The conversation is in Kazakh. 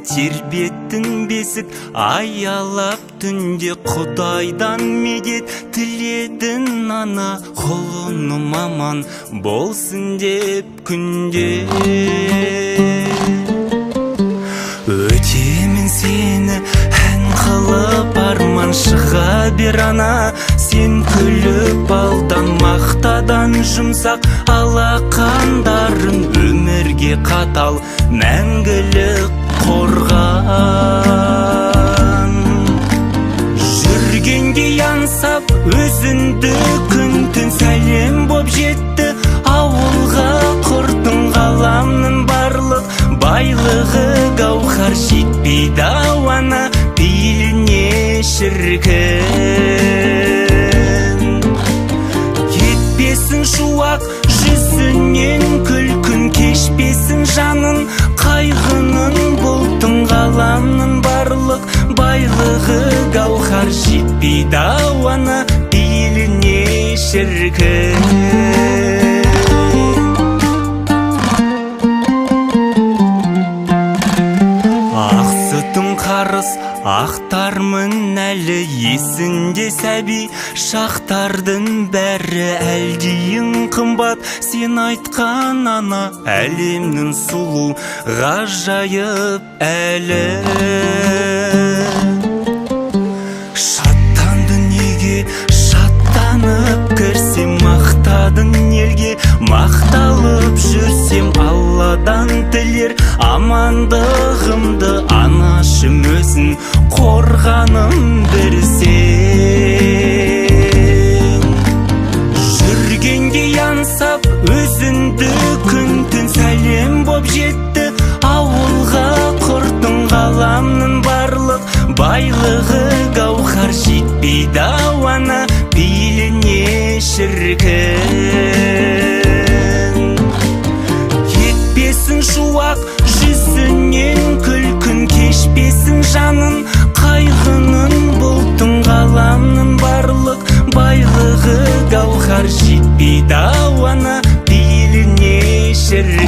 тербеттің бесік аялап түнде Құдайдан медет тіледің ана құлыным аман болсын деп күнде өтемін сені ән қылып арман шыға бер ана сен күліп алдан мақтадан жұмсақ алақандарын өмірге қатал мәңгілік қорған жүргенде аңсап өзіңді күн түн сәлем боп жетті ауылға құрдың ғаламның барлық байлығы гауһар жетпейді ауана пейіліне шіркін кетпесін шуақ жүзінен күлкін кешпесін жанын қайғының бұлтың ғаламның барлық байлығы гауһар жетпейді ауана пейіліне шіркін қарыс ақтармын әлі есінде сәби шақтардың бәрі әлдейін қымбат сен айтқан ана әлемнің сұлу ғажайып әлі шаттандың неге шаттанып кірсем мақтадың елге мақталып жүрсем алладан тілер амандығымды анашым өзің қорғаным берсең жүргенде аңсап өзіңді күн түн сәлем боп жетті ауылға құрдың ғаламның барлық байлығы гауһар жетпейді ауана пейіліне шіркін кетпесін шуақ жүзінен күлкін кешпесін жанын қайғының бұлтың ғаламның барлық байлығы гауһар жетпейді ауана пейіліне шіркін